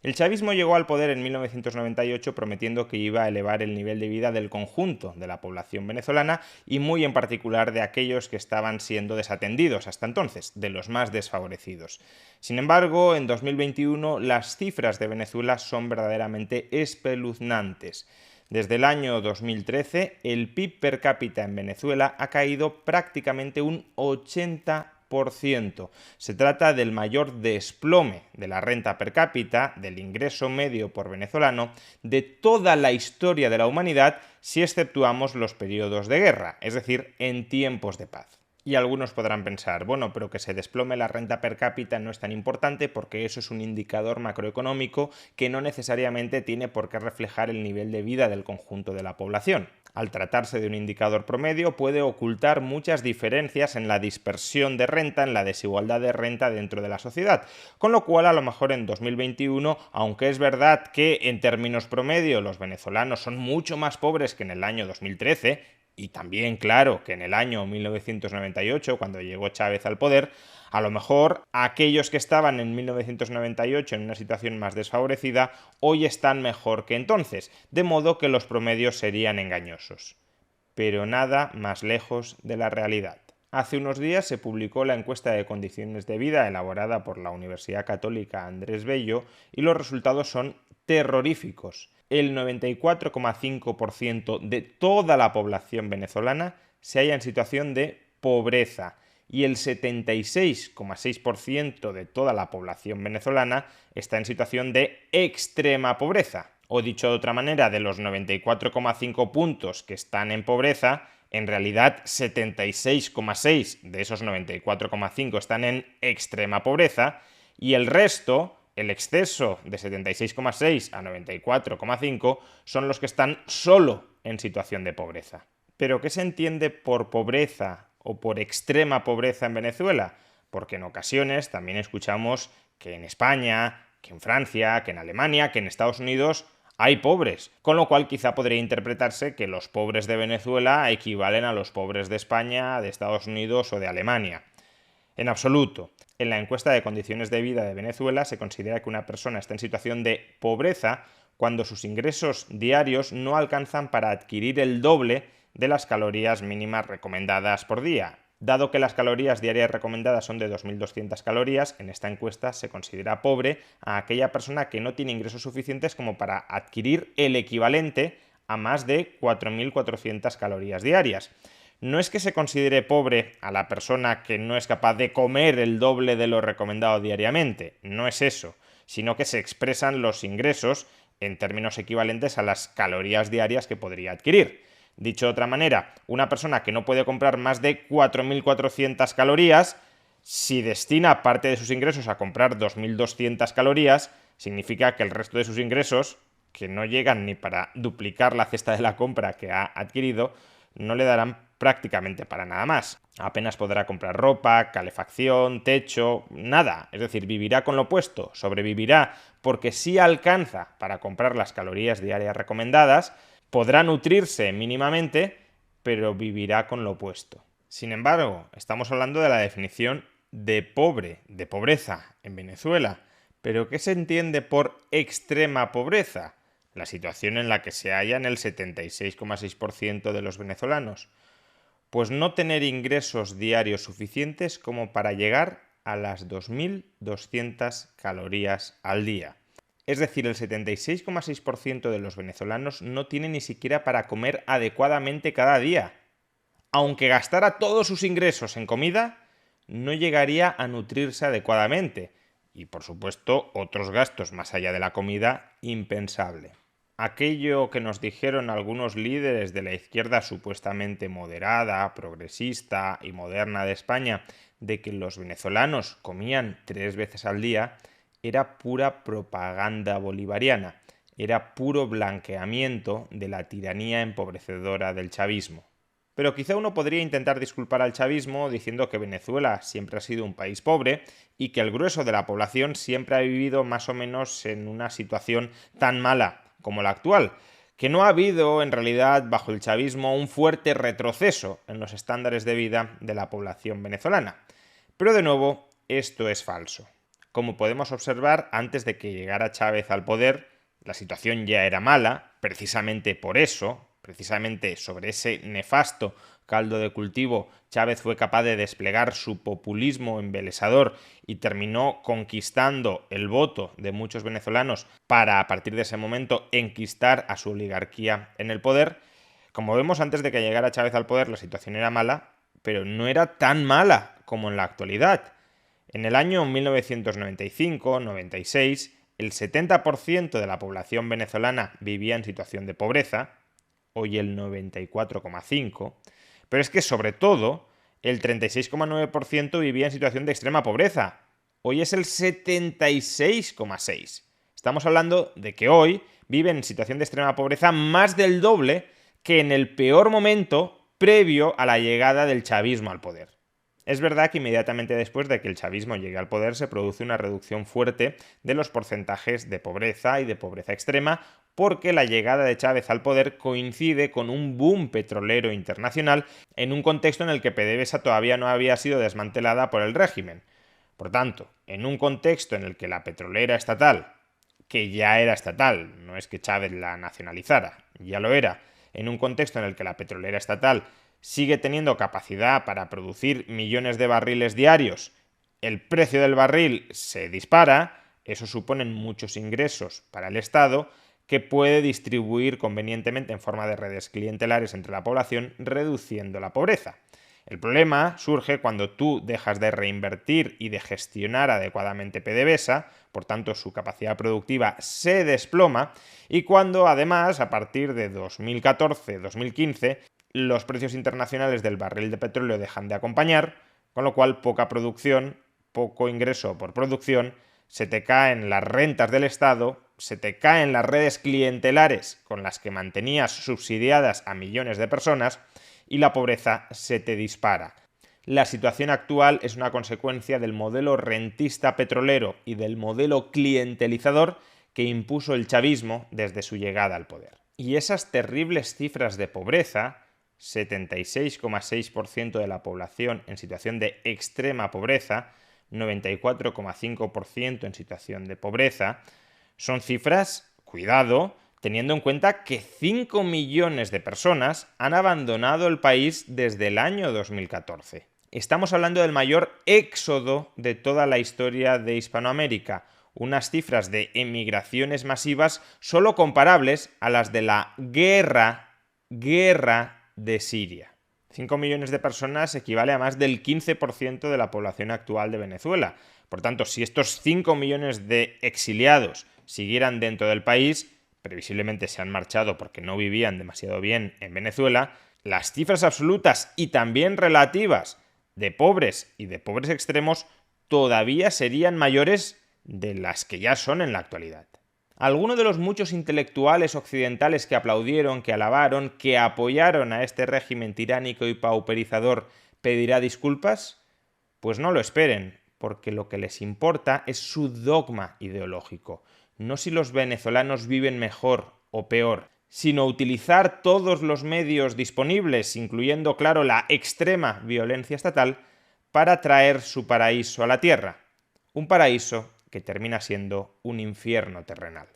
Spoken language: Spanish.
El chavismo llegó al poder en 1998 prometiendo que iba a elevar el nivel de vida del conjunto de la población venezolana y muy en particular de aquellos que estaban siendo desatendidos hasta entonces, de los más desfavorecidos. Sin embargo, en 2021 las cifras de Venezuela son verdaderamente espeluznantes. Desde el año 2013, el PIB per cápita en Venezuela ha caído prácticamente un 80%. Se trata del mayor desplome de la renta per cápita, del ingreso medio por venezolano, de toda la historia de la humanidad si exceptuamos los periodos de guerra, es decir, en tiempos de paz. Y algunos podrán pensar, bueno, pero que se desplome la renta per cápita no es tan importante porque eso es un indicador macroeconómico que no necesariamente tiene por qué reflejar el nivel de vida del conjunto de la población. Al tratarse de un indicador promedio, puede ocultar muchas diferencias en la dispersión de renta, en la desigualdad de renta dentro de la sociedad. Con lo cual, a lo mejor en 2021, aunque es verdad que en términos promedio los venezolanos son mucho más pobres que en el año 2013, y también, claro, que en el año 1998, cuando llegó Chávez al poder, a lo mejor aquellos que estaban en 1998 en una situación más desfavorecida, hoy están mejor que entonces, de modo que los promedios serían engañosos. Pero nada más lejos de la realidad. Hace unos días se publicó la encuesta de condiciones de vida elaborada por la Universidad Católica Andrés Bello y los resultados son terroríficos. El 94,5% de toda la población venezolana se halla en situación de pobreza y el 76,6% de toda la población venezolana está en situación de extrema pobreza. O dicho de otra manera, de los 94,5 puntos que están en pobreza, en realidad 76,6 de esos 94,5 están en extrema pobreza y el resto, el exceso de 76,6 a 94,5, son los que están solo en situación de pobreza. ¿Pero qué se entiende por pobreza o por extrema pobreza en Venezuela? Porque en ocasiones también escuchamos que en España, que en Francia, que en Alemania, que en Estados Unidos hay pobres, con lo cual quizá podría interpretarse que los pobres de Venezuela equivalen a los pobres de España, de Estados Unidos o de Alemania. En absoluto. En la encuesta de condiciones de vida de Venezuela se considera que una persona está en situación de pobreza cuando sus ingresos diarios no alcanzan para adquirir el doble de las calorías mínimas recomendadas por día. Dado que las calorías diarias recomendadas son de 2.200 calorías, en esta encuesta se considera pobre a aquella persona que no tiene ingresos suficientes como para adquirir el equivalente a más de 4.400 calorías diarias. No es que se considere pobre a la persona que no es capaz de comer el doble de lo recomendado diariamente, no es eso, sino que se expresan los ingresos en términos equivalentes a las calorías diarias que podría adquirir. Dicho de otra manera, una persona que no puede comprar más de 4.400 calorías, si destina parte de sus ingresos a comprar 2.200 calorías, significa que el resto de sus ingresos, que no llegan ni para duplicar la cesta de la compra que ha adquirido, no le darán prácticamente para nada más. Apenas podrá comprar ropa, calefacción, techo, nada. Es decir, vivirá con lo puesto, sobrevivirá porque sí alcanza para comprar las calorías diarias recomendadas, podrá nutrirse mínimamente, pero vivirá con lo puesto. Sin embargo, estamos hablando de la definición de pobre, de pobreza en Venezuela. ¿Pero qué se entiende por extrema pobreza? La situación en la que se hallan el 76,6% de los venezolanos. Pues no tener ingresos diarios suficientes como para llegar a las 2.200 calorías al día. Es decir, el 76,6% de los venezolanos no tiene ni siquiera para comer adecuadamente cada día. Aunque gastara todos sus ingresos en comida, no llegaría a nutrirse adecuadamente. Y por supuesto, otros gastos más allá de la comida, impensable. Aquello que nos dijeron algunos líderes de la izquierda supuestamente moderada, progresista y moderna de España, de que los venezolanos comían 3 veces al día, era pura propaganda bolivariana, era puro blanqueamiento de la tiranía empobrecedora del chavismo. Pero quizá uno podría intentar disculpar al chavismo diciendo que Venezuela siempre ha sido un país pobre y que el grueso de la población siempre ha vivido más o menos en una situación tan mala como la actual, que no ha habido en realidad bajo el chavismo un fuerte retroceso en los estándares de vida de la población venezolana. Pero de nuevo, esto es falso. como podemos observar, antes de que llegara Chávez al poder, la situación ya era mala, precisamente por eso, precisamente sobre ese nefasto caldo de cultivo, Chávez fue capaz de desplegar su populismo embelesador y terminó conquistando el voto de muchos venezolanos para, a partir de ese momento, enquistar a su oligarquía en el poder. Como vemos, antes de que llegara Chávez al poder, la situación era mala, pero no era tan mala como en la actualidad. En el año 1995-96, el 70% de la población venezolana vivía en situación de pobreza, hoy el 94,5%, pero es que sobre todo el 36,9% vivía en situación de extrema pobreza, hoy es el 76,6%. Estamos hablando de que hoy viven en situación de extrema pobreza más del doble que en el peor momento previo a la llegada del chavismo al poder. Es verdad que inmediatamente después de que el chavismo llegue al poder se produce una reducción fuerte de los porcentajes de pobreza y de pobreza extrema, porque la llegada de Chávez al poder coincide con un boom petrolero internacional en un contexto en el que PDVSA todavía no había sido desmantelada por el régimen. Por tanto, en un contexto en el que la petrolera estatal, que ya era estatal, no es que Chávez la nacionalizara, ya lo era, en un contexto en el que la petrolera estatal sigue teniendo capacidad para producir millones de barriles diarios, el precio del barril se dispara, eso supone muchos ingresos para el Estado, que puede distribuir convenientemente en forma de redes clientelares entre la población, reduciendo la pobreza. El problema surge cuando tú dejas de reinvertir y de gestionar adecuadamente PDVSA, por tanto su capacidad productiva se desploma, y cuando además, a partir de 2014-2015, los precios internacionales del barril de petróleo dejan de acompañar, con lo cual poca producción, poco ingreso por producción, se te caen las rentas del Estado, se te caen las redes clientelares con las que mantenías subsidiadas a millones de personas y la pobreza se te dispara. La situación actual es una consecuencia del modelo rentista petrolero y del modelo clientelizador que impuso el chavismo desde su llegada al poder. Y esas terribles cifras de pobreza, 76,6% de la población en situación de extrema pobreza, 94,5% en situación de pobreza, son cifras, cuidado, teniendo en cuenta que 5 millones de personas han abandonado el país desde el año 2014. Estamos hablando del mayor éxodo de toda la historia de Hispanoamérica, unas cifras de emigraciones masivas solo comparables a las de la guerra de Siria. 5 millones de personas equivale a más del 15% de la población actual de Venezuela. Por tanto, si estos 5 millones de exiliados siguieran dentro del país, previsiblemente se han marchado porque no vivían demasiado bien en Venezuela, las cifras absolutas y también relativas de pobres y de pobres extremos todavía serían mayores de las que ya son en la actualidad. ¿Alguno de los muchos intelectuales occidentales que aplaudieron, que alabaron, que apoyaron a este régimen tiránico y pauperizador pedirá disculpas? Pues no lo esperen, porque lo que les importa es su dogma ideológico, no si los venezolanos viven mejor o peor, sino utilizar todos los medios disponibles, incluyendo, claro, la extrema violencia estatal, para traer su paraíso a la tierra. Un paraíso que termina siendo un infierno terrenal.